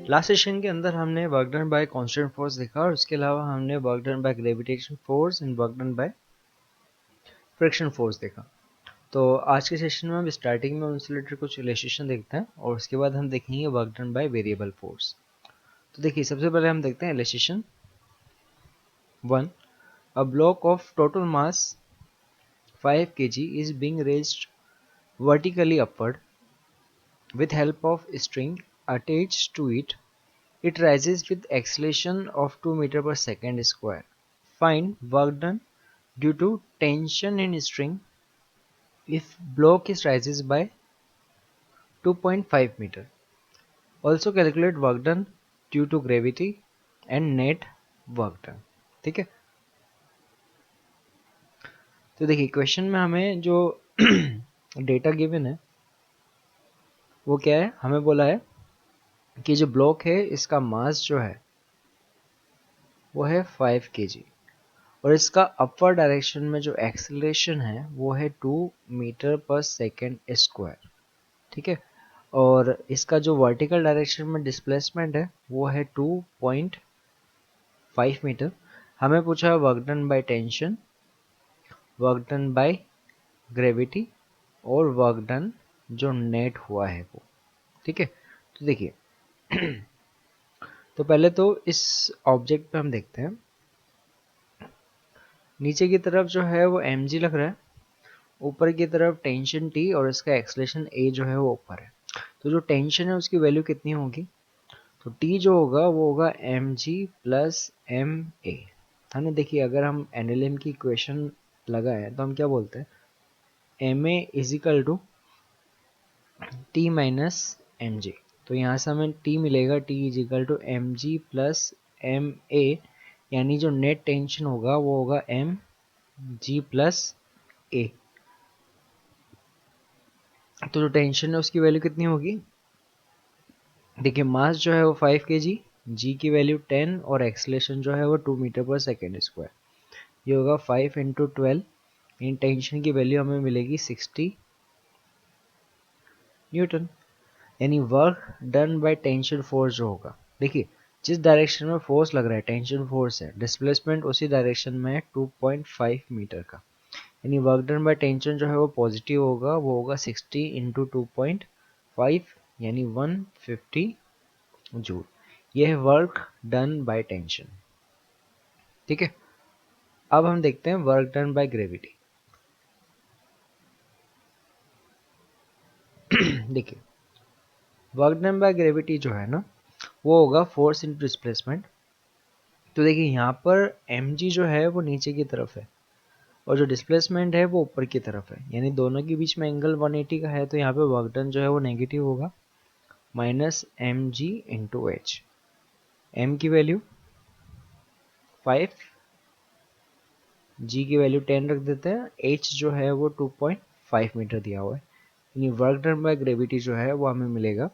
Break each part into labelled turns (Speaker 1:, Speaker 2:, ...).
Speaker 1: Last session के अंदर हमने work done bye constant force देखा और उसके अलावा हमने work done bye gravitation force and work done by friction force देखा। तो आज के सेशन में हम स्टार्टिंग में उनसे रिलेटेड कुछ रिलेशन देखते हैं और उसके बाद हम देखेंगे work done by variable force. तो देखिए सबसे पहले हम देखते हैं relation 1। A block of total mass 5 kg is being raised vertically upward with help of string attached to it. It rises with acceleration of 2 meter per second square. Find work done due to tension in string if block is rises by 2.5 meter. Also calculate work done due to gravity and net work done। ठीक है, तो देखिए question में हमें जो data given है वो क्या है, हमें बोला है कि जो ब्लॉक है इसका मास जो है वो है 5 kg और इसका अपर डायरेक्शन में जो एक्सेलरेशन है वो है 2 मीटर पर सेकेंड स्क्वायर। ठीक है, और इसका जो वर्टिकल डायरेक्शन में डिस्प्लेसमेंट है वो है 2.5 मीटर। हमें पूछा work done by tension, work done by gravity और वर्क डन जो नेट हुआ है वो। ठीक है, तो देखिए तो पहले तो इस ऑब्जेक्ट पे हम देखते हैं, नीचे की तरफ जो है वो mg लग रहा है, ऊपर की तरफ टेंशन t और इसका एक्सलेशन a जो है वो ऊपर है। तो जो टेंशन है उसकी वैल्यू कितनी होगी, तो t जो होगा वो होगा mg प्लस ma है ना। देखिए अगर हम एनएलएम की इक्वेशन लगाएं तो हम क्या बोलते हैं, ma is equal to t minus M g. तो यहाँ से हमें t मिलेगा, t is equal to m g plus m a, यानी जो नेट टेंशन होगा वो होगा एम जी प्लस ए। तो जो टेंशन है उसकी वैल्यू कितनी होगी, देखिए मास जो है वो 5 kg, जी की वैल्यू 10 और एक्सलेशन जो है वो 2 मीटर पर सेकेंड स्क्वायर। ये होगा 5 इंटू 12, इन टेंशन की वैल्यू हमें मिलेगी 60 न्यूटन। यानी work done by tension force जो होगा, देखिए जिस डायरेक्शन में फोर्स लग रहा है टेंशन फोर्स है, डिस्प्लेसमेंट उसी डायरेक्शन में है 2.5 मीटर का, यानी वर्क डन बाय टेंशन जो है वो पॉजिटिव होगा, वो होगा 60 इंटू 2.5 यानी 150 जूल। ये है वर्क डन बाय टेंशन। ठीक है, अब हम देखते हैं वर्क डन बाय ग्रेविटी। देखिए वर्क डन बाय ग्रेविटी जो है ना वो होगा फोर्स इंटू डिस्प्लेसमेंट। तो देखिए यहाँ पर mg जो है वो नीचे की तरफ है और जो डिस्प्लेसमेंट है वो ऊपर की तरफ है, यानी दोनों के बीच में एंगल 180 का है, तो यहाँ पे वर्क डन जो है वो नेगेटिव होगा, minus M G into H. M की वैल्यू 5, जी की वैल्यू 10 रख देते हैं, एच जो है वो 2.5 मीटर दिया हुआ है, यानी वर्क डन बाय ग्रेविटी जो है वो हमें मिलेगा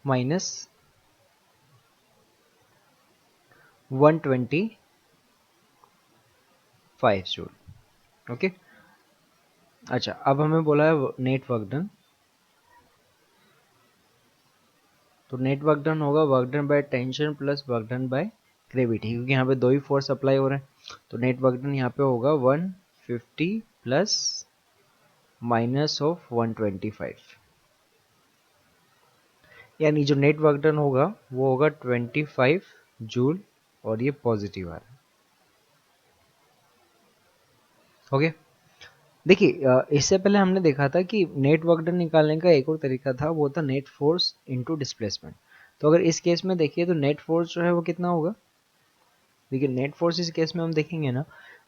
Speaker 1: माइनस 125 जूल। ओके, अच्छा अब हमें बोला है नेट वर्क डन, तो नेट वर्क डन होगा work done by tension plus work done by gravity, क्योंकि यहाँ पे दो ही फोर्स अप्लाई हो रहे हैं। तो नेट वर्क डन यहाँ पे होगा 150 प्लस माइनस ऑफ 125, यानी जो नेट वर्क डन होगा वो होगा 25 जूल और ये पॉजिटिव आ रहा है। ओके, देखिए इससे पहले हमने देखा था कि नेट वर्क डन निकालने का एक और तरीका था, वो था नेट फोर्स इनटू डिस्प्लेसमेंट। तो अगर इस केस में देखिए तो नेट फोर्स जो है वो कितना होगा, देखिए नेट फोर्स इस केस में हम देखेंगे ना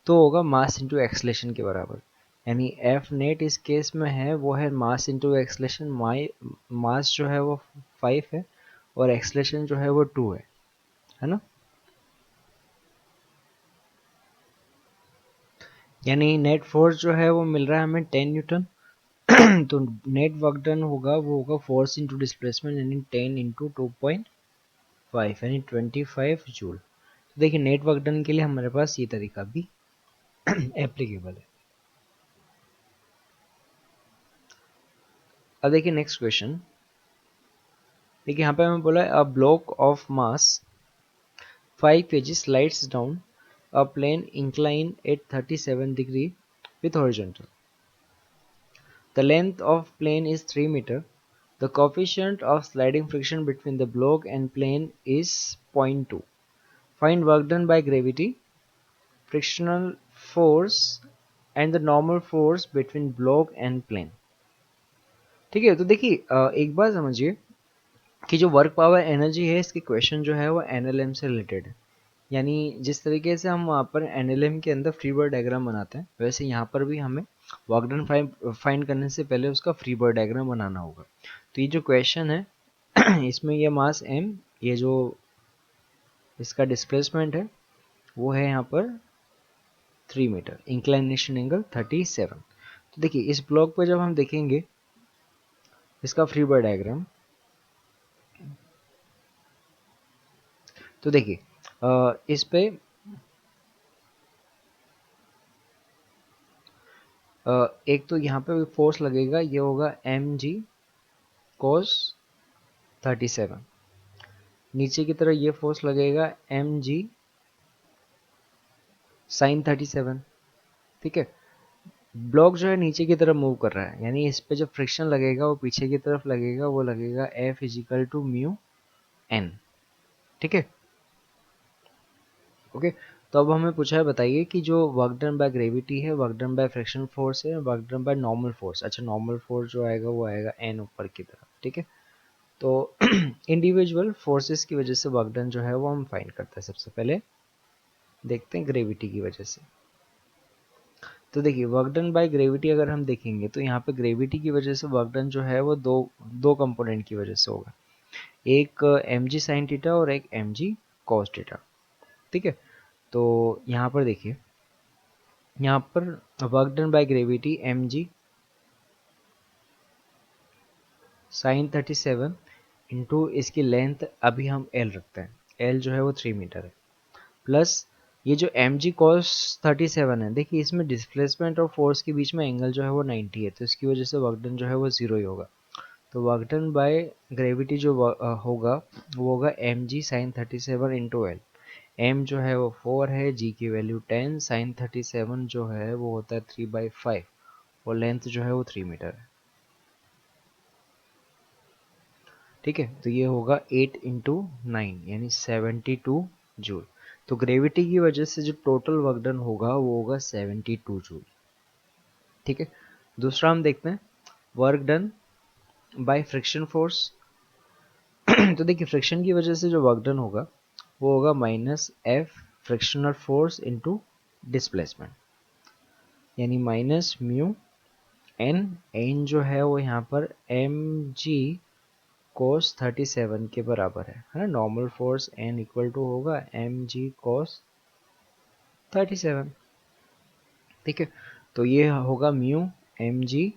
Speaker 1: तो होगा मास इनटू एक्सलेशन के बराबर, यानी एफ नेट इस केस में है वो है मास इनटू एक्सलेशन। मास जो है वो 5 है और एक्सलेशन जो है वो 2 है ना। यानी नेट फोर्स जो है वो मिल रहा है हमें 10 न्यूटन। तो नेट वर्क डन होगा वो होगा फोर्स इनटू डिस्प्लेसमेंट यानी 10 इंटू 2.5 यानी 25 जूल। तो देखिए नेट वर्क डन के लिए हमारे पास ये तरीका भी एप्लीकेबल है। अब देखिए नेक्स्ट क्वेश्चन, देखिए यहाँ पे हमें बोला है a block of mass 5 kg slides down a plane inclined at 37 degree with horizontal. The length of plane is 3 meter. The coefficient of sliding friction between the block and plane is 0.2. Find work done by gravity, frictional force and the normal force between block and plane. ठीक है, तो देखिए एक बार समझिए कि जो work power energy है इसकी क्वेश्चन जो है वो एनएलएम से रिलेटेड है। यानी जिस तरीके से हम वहाँ पर एनएलएम के अंदर फ्री बॉडी डायग्राम बनाते हैं वैसे यहाँ पर भी हमें वर्क डन फाइंड करने से पहले उसका फ्री बॉडी डायग्राम बनाना होगा। तो ये जो क्वेश्चन है इसमें ये मास m, ये जो इसका डिस्प्लेसमेंट है वो है यहाँ पर 3 मीटर, इंक्लाइनेशन एंगल 37। तो देखिए इस ब्लॉक पर जब हम देखेंगे इसका फ्री बॉडी डायग्राम, तो देखिए इस पे एक तो यहाँ पे फोर्स लगेगा, ये होगा एम जी कोस 37। नीचे की तरफ ये फोर्स लगेगा एम जी साइन 37। ठीक है, ब्लॉक जो है नीचे की तरफ मूव कर रहा है, यानी इस पे जो फ्रिक्शन लगेगा वो पीछे की तरफ लगेगा, वो लगेगा f equal to mu n. ठीक है, ओके। तो अब हमें पूछा है बताइए कि जो वर्क डन बाय ग्रेविटी है, work done by friction force है, work done by normal force. अच्छा, नॉर्मल फोर्स जो आएगा वो आएगा एन ऊपर की तरफ। ठीक है, तो इंडिविजुअल फोर्सेस की वजह से वर्क डन जो है वो हम फाइंड करते हैं। सबसे पहले देखते हैं ग्रेविटी की वजह से। तो देखिए वर्क डन बाय ग्रेविटी अगर हम देखेंगे तो यहाँ पे ग्रेविटी की वजह से वर्क डन जो है वो दो कंपोनेंट की वजह से होगा, एक एम जी साइन थीटा और एक एम जी कॉस थीटा। ठीक है, तो यहाँ पर देखिए, यहाँ पर work done by gravity m g sine 37 into इसकी लेंथ अभी हम एल रखते हैं, एल जो है वो 3 मीटर है, प्लस ये जो एम जी कॉस 37 है, देखिए इसमें डिस्प्लेसमेंट और फोर्स के बीच में एंगल जो है वो 90 है, तो इसकी वजह से वर्क डन जो है वो जीरो ही होगा। तो वर्क डन बाय ग्रेविटी जो होगा वो होगा m g sine 37 into l. M जो है वो 4 है, जी की वैल्यू 10, साइन 37 जो है वो होता है 3/5 और लेंथ जो है वो 3 मीटर है। ठीक है, तो ये होगा 8 इंटू 9 यानी 72 जूल। तो ग्रेविटी की वजह से जो टोटल वर्क डन होगा वो होगा 72 जूल। ठीक है, दूसरा हम देखते हैं work done by friction force. तो देखिए फ्रिक्शन की वजह से जो वर्क डन होगा वो होगा minus F frictional force into displacement, यानी माइनस म्यू एन। एन जो है वो यहाँ पर एम जी कोस 37 के बराबर है ना। Normal force n equal to होगा एम जी कोस 37। ठीक है, तो ये होगा mu m g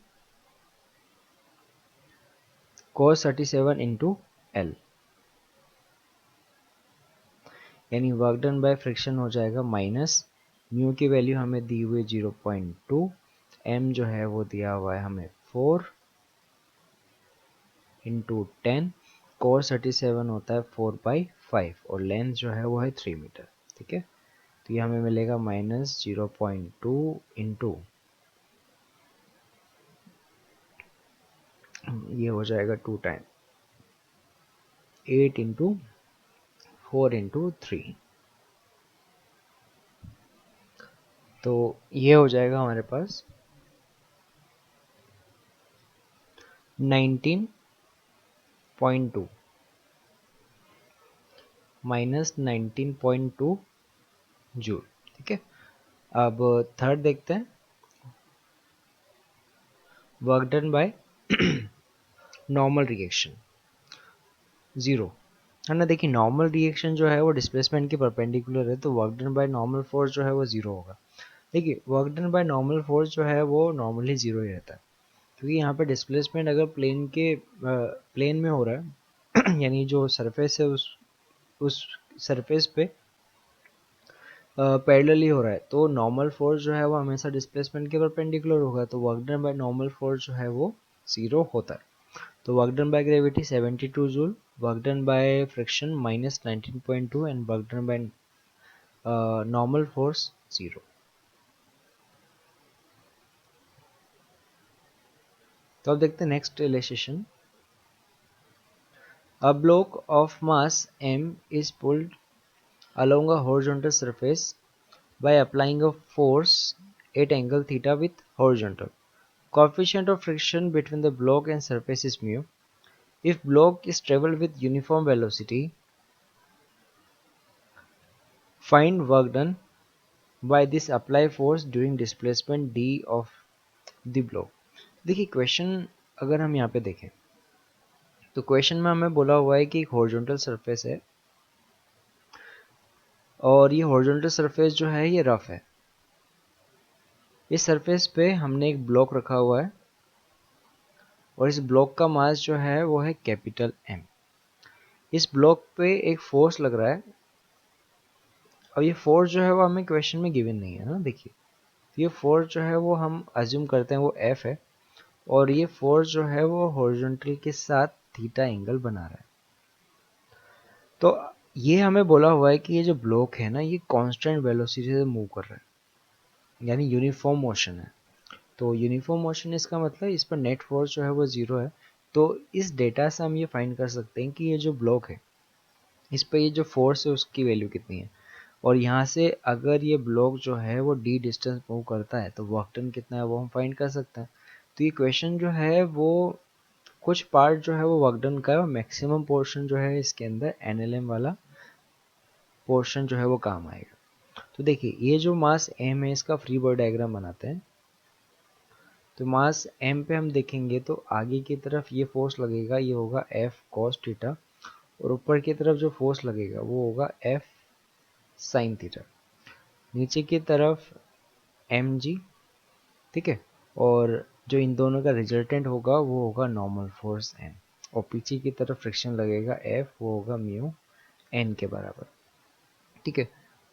Speaker 1: cos 37 into l, यानी वर्क डन बाय फ्रिक्शन हो जाएगा माइनस म्यू की वैल्यू हमें दी हुई 0.2, एम जो है वो दिया हुआ है हमें 4 इंटू 10, कोस 37 होता है 4/5 और लेंथ जो है वो है 3 मीटर। ठीक है, तो ये हमें मिलेगा माइनस 0.2 इंटू, ये हो जाएगा 2 टाइम 8 इंटू 4 इंटू 3, तो ये हो जाएगा हमारे पास 19.2 माइनस 19.2 जूल। ठीक है, अब थर्ड देखते हैं work done by normal reaction zero, है ना। देखिए नॉर्मल रिएक्शन जो है वो डिस्प्लेसमेंट के परपेंडिकुलर है, तो work done by normal force जो है वो जीरो होगा। देखिए work done by normal force जो है वो नॉर्मली जीरो ही रहता है, क्योंकि यहाँ पे डिस्प्लेसमेंट अगर प्लेन में हो रहा है यानी जो सरफेस है उस सरफेस पे पैरेलली हो रहा है, तो नॉर्मल फोर्स जो है वो हमेशा डिस्प्लेसमेंट के परपेंडिकुलर होगा, तो work done by normal force जो है वो जीरो होता है। तो work done by gravity 72 joule, work done by friction minus 19.2 and work done by normal force 0। तो अब देखते हैं next relation. A block of mass m is pulled along a horizontal surface by applying a force at angle theta with horizontal. Coefficient of friction between the block and surface is mu. If block is traveled with uniform velocity, find work done by this apply force during displacement d of the block। देखिए question अगर हम यहाँ पे देखें तो question में हमें बोला हुआ है कि एक हॉरिजॉन्टल सरफेस है और ये हॉरिजॉन्टल सरफेस जो है ये रफ है। इस सरफेस पे हमने एक ब्लॉक रखा हुआ है और इस ब्लॉक का मास जो है वो है कैपिटल M। इस ब्लॉक पे एक फोर्स लग रहा है और ये फोर्स जो है वो हमें क्वेश्चन में गिवन नहीं है ना। देखिए ये फोर्स जो है वो हम अज्यूम करते हैं वो F है और ये फोर्स जो है वो हॉरिजॉन्टल के साथ थीटा एंगल बना रहा है। तो ये हमें बोला हुआ है कि ये जो ब्लॉक है ना ये कांस्टेंट वेलोसिटी से मूव कर रहा है यानी यूनिफॉर्म मोशन है। तो यूनिफॉर्म मोशन इसका मतलब इस पर नेट फोर्स जो है वो 0 है। तो इस डेटा से हम ये फाइंड कर सकते हैं कि ये जो ब्लॉक है इस पर ये जो फोर्स है उसकी वैल्यू कितनी है और यहाँ से अगर ये ब्लॉक जो है वो d डिस्टेंस मूव करता है तो वर्क डन कितना है वो हम फाइंड कर सकते हैं। तो ये क्वेश्चन जो है वो कुछ पार्ट जो है वो वर्क डन का है और मैक्सिमम पोर्शन जो है इसके अंदर NLM वाला पोर्शन जो है वो काम आएगा। तो देखिए ये जो मास m है इसका फ्री बॉडी डायग्राम बनाते हैं। तो मास m पे हम देखेंगे तो आगे की तरफ ये फोर्स लगेगा ये होगा F cos थीटा और ऊपर की तरफ जो फोर्स लगेगा वो होगा F sin थीटा। नीचे की तरफ mg, ठीक है, और जो इन दोनों का रिजल्टेंट होगा वो होगा नॉर्मल फोर्स n और पीछे की तरफ फ्रिक्शन लगेगा F वो होगा म्यू n के बराबर। ठीक है,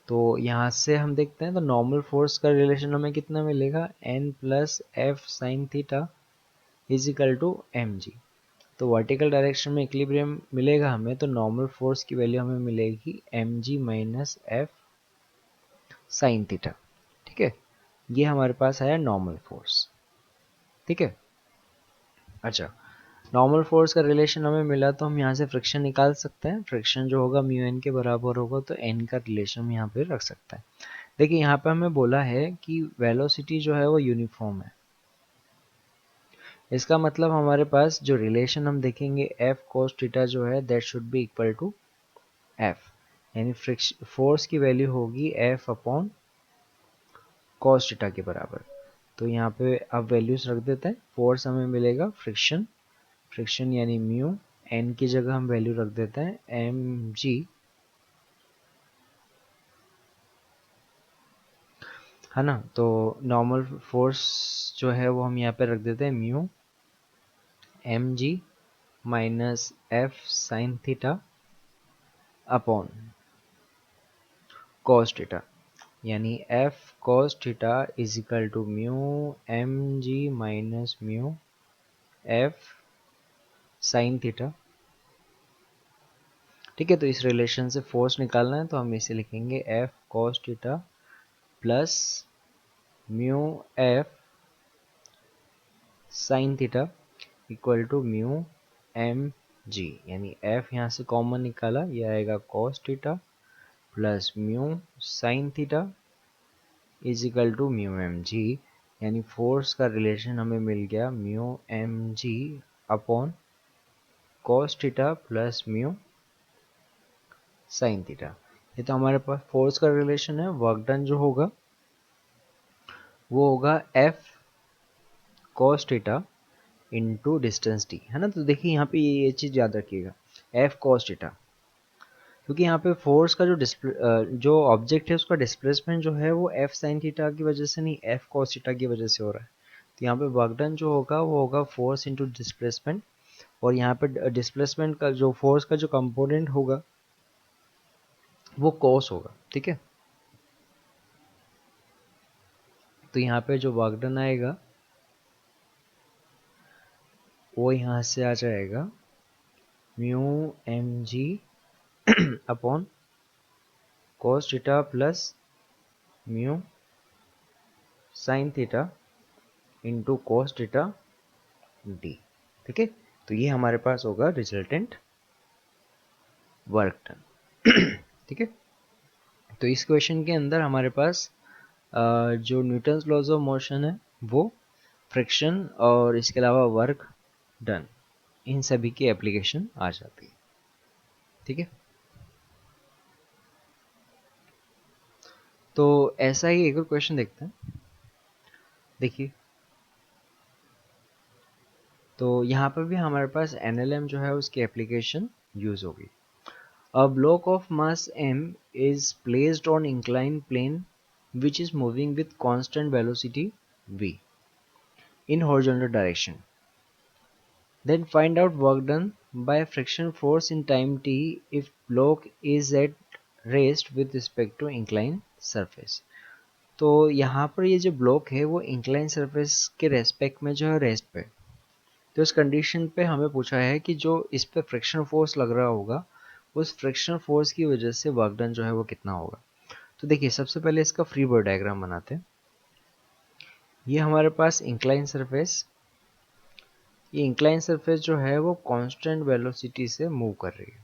Speaker 1: तो यहाँ से हम देखते हैं तो नॉर्मल फोर्स का रिलेशन हमें कितना मिलेगा n plus f sine theta is equal to m g. तो वर्टिकल डायरेक्शन में इक्विलिब्रियम मिलेगा हमें तो नॉर्मल फोर्स की वैल्यू हमें मिलेगी m g minus f sine theta. ठीक है, ये हमारे पास आया नॉर्मल फोर्स। ठीक है, अच्छा नॉर्मल फोर्स का रिलेशन हमें मिला तो हम यहाँ से फ्रिक्शन निकाल सकते हैं। फ्रिक्शन जो होगा म्यू एन के बराबर होगा तो एन का रिलेशन हम यहाँ पे रख सकते हैं। देखिए यहाँ पे हमें बोला है कि वेलोसिटी जो है वो यूनिफॉर्म है। इसका मतलब हमारे पास जो रिलेशन हम देखेंगे F cos थीटा जो है that should be equal to F, यानी फ्रिक्शन फोर्स की वैल्यू होगी F अपॉन cos थीटा के बराबर। तो यहाँ पे अब वैल्यूज रख देते हैं। फोर्स हमें मिलेगा फ्रिक्शन, फ्रिक्शन यानी म्यू, एन की जगह हम वैल्यू रख देते हैं एम जी, है ना। तो नॉर्मल फोर्स जो है वो हम यहाँ पे रख देते हैं mu m g minus f sine theta upon cos theta, यानी f cos theta is equal to mu m g minus mu f sine theta. ठीक है, तो इस रिलेशन से फोर्स निकालना है तो हम इसे लिखेंगे f cos theta plus mu f sine theta equal to mu m g, यानी f यहाँ से कॉमन निकाला ये आएगा cos theta plus mu sine theta is equal to mu m g, यानी फोर्स का रिलेशन हमें मिल गया mu m g upon cos theta plus mu sine theta. ये तो हमारे पास फोर्स का रिलेशन है। वर्क डन जो होगा वो होगा f cos theta into distance T, है ना। तो देखिए यहाँ पे ये चीज़ याद रखिएगा एफ कॉस थीटा, क्योंकि यहाँ पे फोर्स का जो ऑब्जेक्ट है उसका डिस्प्लेसमेंट जो है वो एफ साइन थीटा की वजह से नहीं एफ कॉस थीटा की वजह से हो रहा है। तो यहाँ पे वर्क डन जो होगा वो होगा फोर्स इंटू डिस्प्लेसमेंट और यहाँ पे डिस्प्लेसमेंट का जो फोर्स का जो कंपोनेंट होगा वो कॉस होगा। ठीक है, तो यहाँ पे जो वर्क डन आएगा वो यहाँ से आ जाएगा mu m g upon cos theta plus mu sine theta into cos theta d. ठीक है, तो ये हमारे पास होगा रिजल्टेंट वर्क डन। ठीक है, तो इस क्वेश्चन के अंदर हमारे पास जो न्यूटन्स लॉज ऑफ मोशन है वो फ्रिक्शन और इसके अलावा वर्क डन इन सभी की एप्लीकेशन आ जाती है। ठीक है, तो ऐसा ही एक और क्वेश्चन देखते हैं। देखिए, तो यहाँ पर भी हमारे पास एनएलएम जो है उसकी एप्लीकेशन यूज होगी। A block of mass m is placed on inclined plane which is moving with constant velocity v in horizontal direction. Then find out work done by friction force in time t if block is at rest with respect to inclined surface. तो यहाँ पर ये जो block है वो incline surface के respect में जो है रेस्ट पे, तो इस कंडीशन पे हमें पूछा है कि जो इस पे फ्रिक्शन फोर्स लग रहा होगा उस फ्रिक्शन फोर्स की वजह से वर्क डन जो है वो कितना होगा। तो देखिए, सबसे पहले इसका फ्री बॉडी डायग्राम बनाते हैं। ये हमारे पास इंक्लाइन सरफेस, ये इंक्लाइन सरफेस जो है वो कांस्टेंट वेलोसिटी से मूव कर रही है।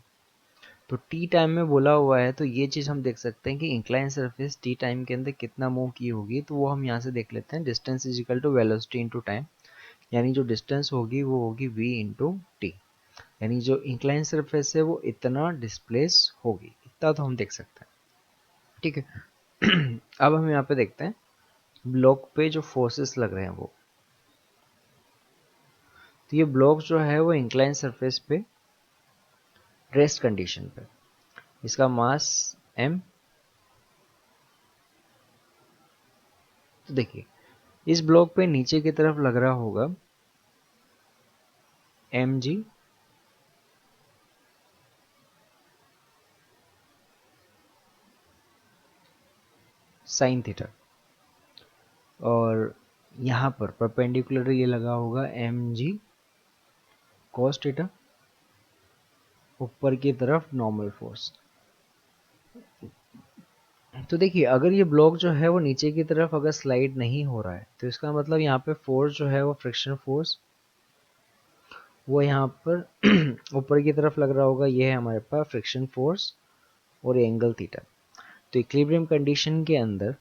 Speaker 1: तो टी टाइम में बोला हुआ है, तो ये चीज़ हम देख सकते हैं कि इंक्लाइन सरफेस टी टाइम के अंदर कितना मूव की होगी, तो वो हम यहाँ से देख लेते हैं। Distance is equal to velocity into time, यानी जो डिस्टेंस होगी वो होगी v इंटू टी, यानी जो इंक्लाइन सरफेस है वो इतना डिस्प्लेस होगी, इतना तो हम देख सकते हैं। ठीक है, अब हम यहाँ पे देखते हैं ब्लॉक पे जो फोर्सेस लग रहे हैं वो, तो ये ब्लॉक जो है वो इंक्लाइन सरफेस पे रेस्ट कंडीशन पे, इसका मास m। तो देखिए, इस ब्लॉक पे नीचे की तरफ लग रहा होगा mg साइन थीटा, और यहाँ पर परपेंडिकुलर ये लगा होगा mg cos थीटा, ऊपर की तरफ नॉर्मल फोर्स। तो देखिए, अगर ये ब्लॉक जो है वो नीचे की तरफ अगर स्लाइड नहीं हो रहा है, तो इसका मतलब यहाँ पे फोर्स जो है वो फ्रिक्शन फोर्स वो यहाँ पर ऊपर की तरफ लग रहा होगा। ये है हमारे पास फ्रिक्शन फोर्स और एंगल थीटा। तो इक्विलिब्रियम कंडीशन के अंदर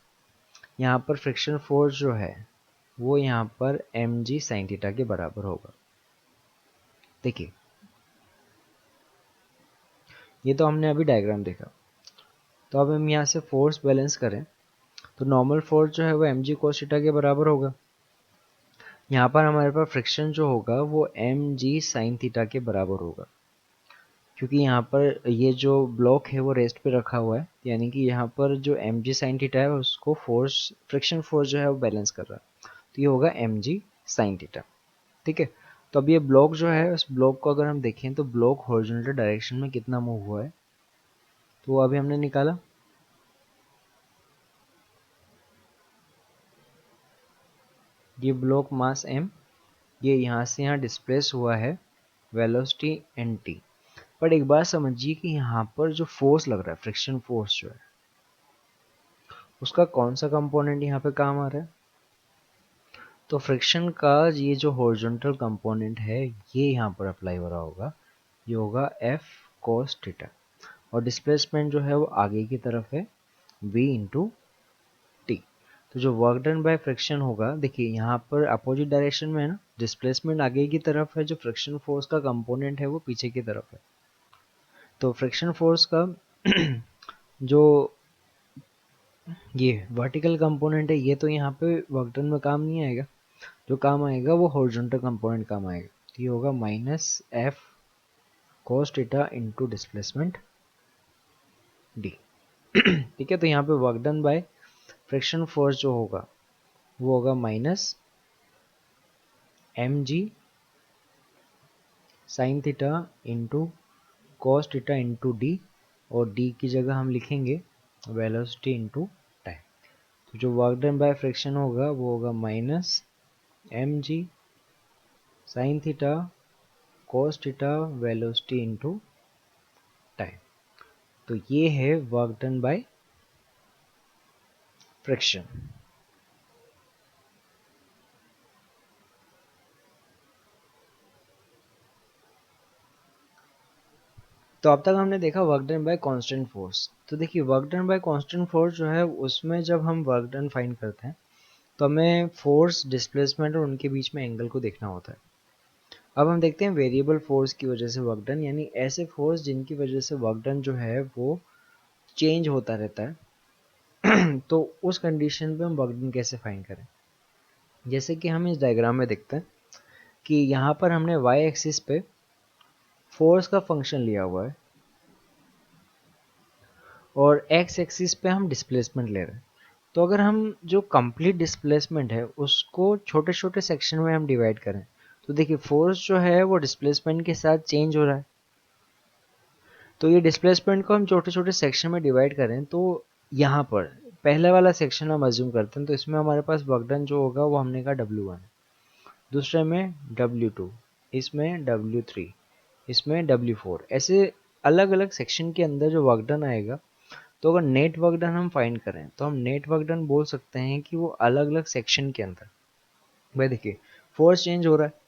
Speaker 1: यहाँ पर फ्रिक्शन फोर्स जो है वो यहाँ पर एम जी साइन थीटा के बराबर होगा। देखिए, ये तो हमने अभी डायग्राम देखा। तो अब हम यहाँ से फोर्स बैलेंस करें तो नॉर्मल फोर्स जो है वो एम जी कोस थीटा के बराबर होगा। यहाँ पर हमारे पास फ्रिक्शन जो होगा वो एम जी साइन थीटा के बराबर होगा, क्योंकि यहाँ पर ये जो ब्लॉक है वो रेस्ट पे रखा हुआ है, यानी कि यहाँ पर जो एम जी साइन थीटा है उसको फोर्स फ्रिक्शन फोर्स जो है वो बैलेंस कर रहा है, तो ये होगा एम जी साइन थीटा। ठीक है, तो अब ये ब्लॉक जो है उस ब्लॉक को अगर हम देखें तो ब्लॉक हॉरिजॉन्टल डायरेक्शन में कितना मूव हुआ है, तो वो अभी हमने निकाला। ये ब्लॉक मास m, ये यहाँ से यहाँ डिस्प्लेस हुआ है वेलोसिटी एन टी। पर एक बात समझिए कि यहाँ पर जो फोर्स लग रहा है फ्रिक्शन फोर्स जो है उसका कौन सा कंपोनेंट यहाँ पे काम आ रहा है। तो फ्रिक्शन का ये जो हॉरिजॉन्टल कंपोनेंट है ये यहाँ पर अप्लाई हो रहा होगा, ये होगा एफ कोस थीटा, और डिस्प्लेसमेंट जो है वो आगे की तरफ है v इंटू टी। तो जो वर्क डन बाय फ्रिक्शन होगा, देखिए यहाँ पर अपोजिट डायरेक्शन में है ना, डिस्प्लेसमेंट आगे की तरफ है, जो फ्रिक्शन फोर्स का कंपोनेंट है वो पीछे की तरफ है। तो फ्रिक्शन फोर्स का जो ये वर्टिकल कंपोनेंट है ये तो यहाँ पे वर्क डन में काम नहीं आएगा, जो काम आएगा वो हॉरिजॉन्टल कंपोनेंट काम आएगा। तो ये होगा minus f cos theta into displacement d. ठीक है, तो यहाँ पे work done by friction force जो होगा वो होगा minus M g sine theta into cos theta into d, और डी की जगह हम लिखेंगे वेलोसिटी इंटू टाइम। तो जो वर्क डन बाय फ्रिक्शन होगा वो होगा minus M g sine theta cos theta velocity into time. तो ये है वर्क डन बाय फ्रिक्शन। तो अब तक हमने देखा work done bye constant force. तो देखिए work done bye constant force जो है उसमें जब हम वर्क डन फाइंड करते हैं तो हमें फोर्स, डिस्प्लेसमेंट और उनके बीच में एंगल को देखना होता है। अब हम देखते हैं वेरिएबल फोर्स की वजह से वर्क डन, यानी ऐसे फोर्स जिनकी वजह से वर्क डन जो है वो चेंज होता रहता है। तो उस कंडीशन पे हम वर्क डन कैसे फाइंड करें? जैसे कि हम इस डायग्राम में देखते हैं कि यहाँ पर हमने वाई एक्सिस पे फोर्स का फंक्शन लिया हुआ है और एक्स एक्सिस पे हम डिस्प्लेसमेंट ले रहे हैं। तो अगर हम जो कंप्लीट डिस्प्लेसमेंट है उसको छोटे छोटे सेक्शन में हम डिवाइड करें तो देखिए फोर्स जो है वो डिस्प्लेसमेंट के साथ चेंज हो रहा है। तो ये डिस्प्लेसमेंट को हम छोटे छोटे सेक्शन में डिवाइड करें तो यहाँ पर पहले वाला सेक्शन हम अज्यूम करते हैं, तो इसमें हमारे पास वर्क डन जो होगा वो हमने कहा W1, दूसरे में W2, इसमें W3, इसमें W4, ऐसे अलग अलग सेक्शन के अंदर जो वर्क डन आएगा। तो अगर नेट वर्क डन हम फाइंड करें तो हम नेट वर्क डन बोल सकते हैं कि वो अलग अलग सेक्शन के अंदर, भाई देखिए फोर्स चेंज हो रहा है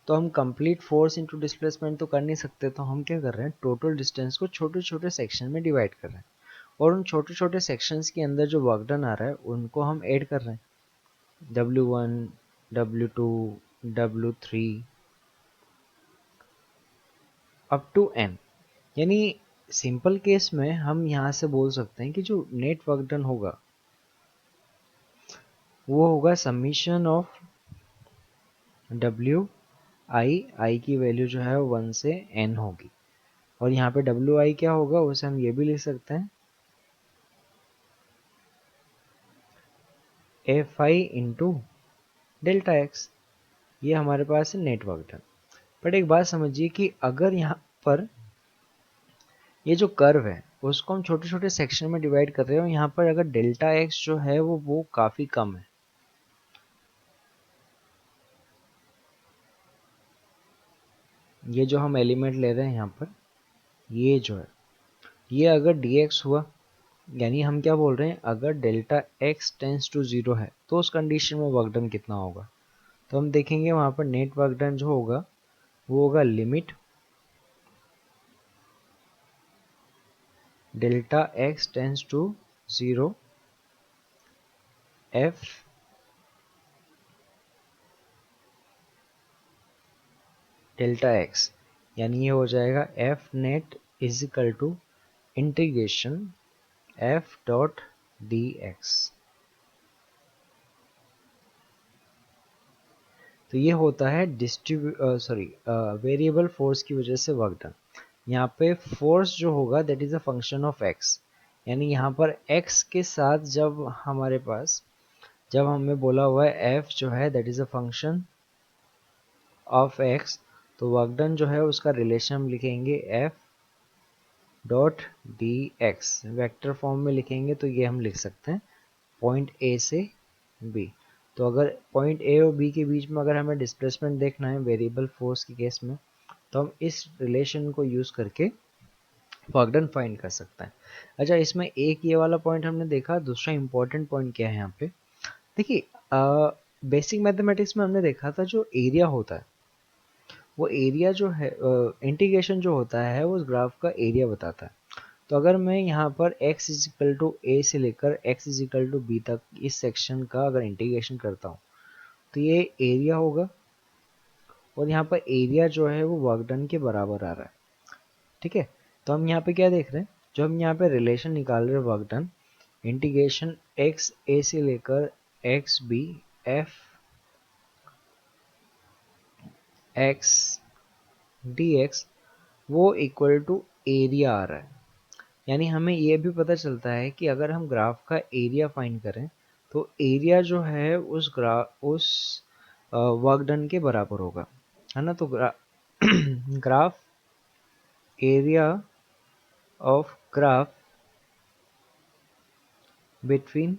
Speaker 1: तो हम कंप्लीट फोर्स इनटू डिस्प्लेसमेंट तो कर नहीं सकते, तो हम क्या कर रहे हैं टोटल डिस्टेंस को छोटे छोटे सेक्शन में डिवाइड कर रहे हैं और उन छोटे छोटे सेक्शंस के अंदर जो वर्क डन आ रहा है उनको हम ऐड कर रहे हैं, W1, W2, W3 up to n। यानी सिंपल केस में हम यहाँ से बोल सकते हैं कि जो नेट वर्क डन होगा वो होगा समीशन ऑफ W आई की वैल्यू जो है 1 से n होगी, और यहाँ पे WI क्या होगा उसे हम ये भी लिख सकते हैं Fi इंटू डेल्टा एक्स। ये हमारे पास है नेट वर्क डन। बट एक बात समझिए कि अगर यहाँ पर ये जो कर्व है उसको हम छोटे छोटे सेक्शन में डिवाइड कर रहे हो, यहाँ पर अगर डेल्टा एक्स जो है वो काफ़ी कम है, ये जो हम एलिमेंट ले रहे हैं यहाँ पर ये जो है ये अगर dx हुआ, यानी हम क्या बोल रहे हैं अगर डेल्टा एक्स टेंस टू 0 है तो उस कंडीशन में वर्क डन कितना होगा। तो हम देखेंगे वहाँ पर नेट वर्क डन जो होगा वो होगा limit delta x tends to 0 f delta x, यानी ये हो जाएगा f net is equal to integration f dot d x. तो ये होता है वेरिएबल फोर्स की वजह से वर्क डन। यहाँ पे फोर्स जो होगा that is a function of x, यानी यहाँ पर एक्स के साथ जब हमें बोला हुआ है एफ जो है that is a function of x, तो वर्क डन जो है उसका रिलेशन हम लिखेंगे F dot d x, vector form में लिखेंगे तो ये हम लिख सकते हैं पॉइंट ए से बी। तो अगर पॉइंट ए और बी के बीच में अगर हमें डिस्प्लेसमेंट देखना है वेरिएबल फोर्स के केस में तो हम इस रिलेशन को यूज़ करके वर्क डन फाइंड कर सकते हैं। अच्छा, इसमें एक ये वाला पॉइंट हमने देखा, दूसरा इंपॉर्टेंट पॉइंट क्या है यहाँ पे देखिए, बेसिक मैथमेटिक्स में हमने देखा था जो एरिया होता है वो एरिया जो है इंटीग्रेशन जो होता है वो उस ग्राफ का एरिया बताता है। तो अगर मैं यहाँ पर x is equal to a से लेकर x is equal to b तक इस सेक्शन का अगर इंटीग्रेशन करता हूँ तो ये एरिया होगा, और यहाँ पर एरिया जो है वो वर्क डन के बराबर आ रहा है। ठीक है, तो हम यहाँ पे क्या देख रहे हैं, जो हम यहाँ पे रिलेशन निकाल रहे हैं work done integration x a से लेकर x b f x d x वो इक्वल टू एरिया आ रहा है। यानी हमें ये भी पता चलता है कि अगर हम ग्राफ का एरिया फाइंड करें तो एरिया जो है उस वर्क डन के बराबर होगा, है ना। तो graph area of graph between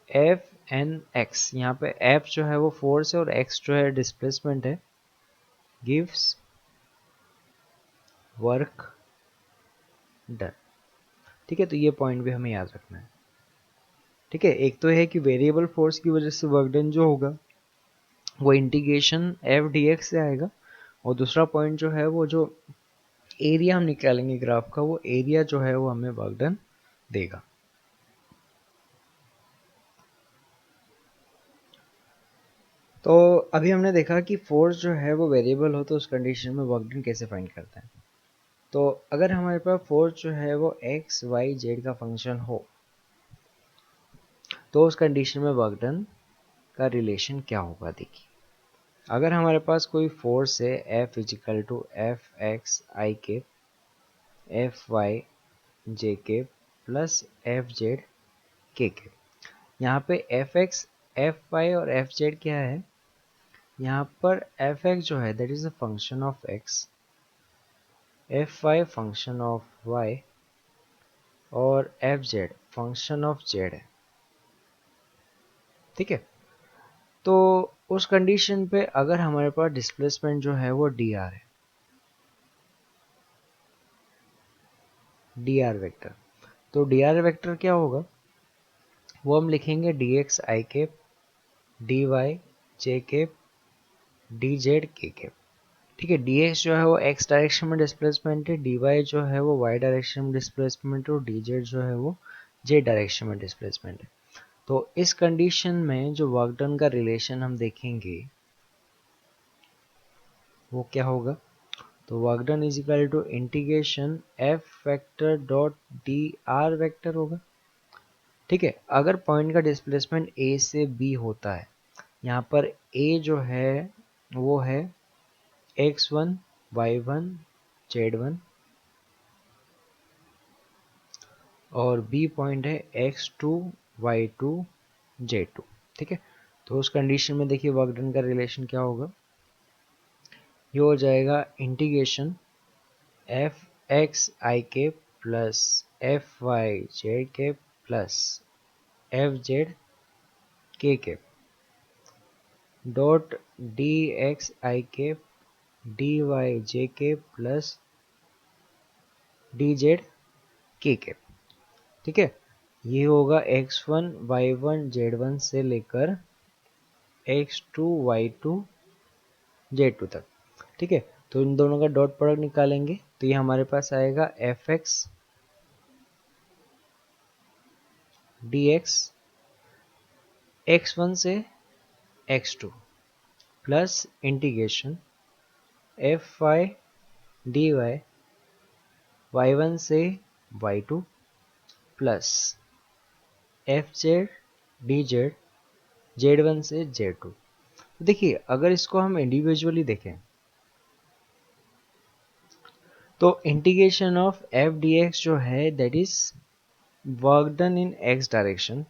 Speaker 1: F and x, यहाँ पे एफ जो है वो फोर्स है और एक्स जो है डिस्प्लेसमेंट है, गिव्स वर्क डन। ठीक है, तो ये पॉइंट भी हमें याद रखना है। ठीक है, एक तो है कि वेरिएबल फोर्स की वजह से वर्क डन जो होगा वो इंटीग्रेशन एफ डी एक्स से आएगा, और दूसरा पॉइंट जो है वो जो एरिया हम निकालेंगे ग्राफ का, वो एरिया जो है वो हमें वर्क डन देगा। तो अभी हमने देखा कि फोर्स जो है वो वेरिएबल हो तो उस कंडीशन में वर्क डन कैसे फाइंड करते हैं। तो अगर हमारे पास फोर्स जो है वो एक्स वाई जेड का फंक्शन हो तो उस कंडीशन में वर्क डन का रिलेशन क्या होगा। देखिए, अगर हमारे पास कोई फोर्स है F equal to f x i के एफ वाई जे के प्लस एफ जेड के यहाँ पे एफ एक्स एफ वाई और एफ जेड क्या है, यहाँ पर एफ एक्स जो है that is a function of x, f y function of y और f z function of z है। ठीक है, तो उस कंडीशन पे अगर हमारे पास डिस्प्लेसमेंट जो है वो डी आर है, डी आर वेक्टर, तो डी आर वेक्टर क्या होगा, वो हम लिखेंगे d x i cap d y j cap d z k cap. ठीक है, डी एक्स जो है वो एक्स डायरेक्शन में डिस्प्लेसमेंट है, डी वाई जो है वो वाई डायरेक्शन में डिस्प्लेसमेंट है, और डी जेड जो है वो जेड डायरेक्शन में डिस्प्लेसमेंट है। तो इस कंडीशन में जो वर्क डन का रिलेशन हम देखेंगे वो क्या होगा, तो work done is equal to integration f vector dot d r vector होगा। ठीक है, अगर पॉइंट का डिस्प्लेसमेंट ए से बी होता है, यहाँ पर ए जो है वो है x1 y1 z1 और बी पॉइंट है x2 y2 z2। ठीक है, तो उस कंडीशन में देखिए वर्क डन का रिलेशन क्या होगा, ये हो जाएगा इंटीग्रेशन एफ एक्स आई के प्लस एफ वाई जेड के प्लस एफ जेड के डॉट डी एक्स आई के डी वाई जे के प्लस डी जेड के। ठीक है, ये होगा x1 y1 z1 से लेकर x2 y2 z2 तक। ठीक है, तो इन दोनों का डॉट प्रोडक्ट निकालेंगे तो ये हमारे पास आएगा F x d x x1 से x2 plus integration f y d y y1 से y2 plus f z d z z1 से z2। देखिए, अगर इसको हम इंडिविजुअली देखें तो integration of f d x जो है that is work done in x direction,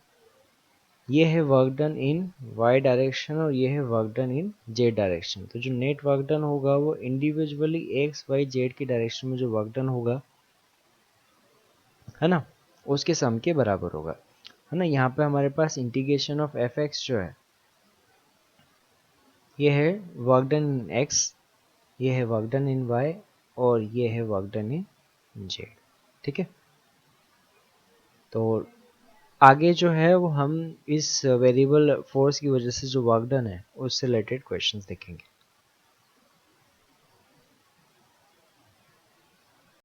Speaker 1: ये है work done in y direction और ये है work done in z direction. तो जो नेट वर्क डन होगा वो इंडिविजुअली एक्स वाई जेड की डायरेक्शन में जो वर्क डन होगा है ना, उसके सम के बराबर होगा। है ना, यहाँ पे हमारे पास इंटीग्रेशन ऑफ एफ एक्स जो है ये है वर्क डन इन एक्स, ये है वर्क डन इन वाई और ये है वर्क डन इन जेड। ठीक है, तो आगे जो है वो हम इस वेरिएबल फोर्स की वजह से जो वर्क डन है उससे रिलेटेड क्वेश्चंस देखेंगे।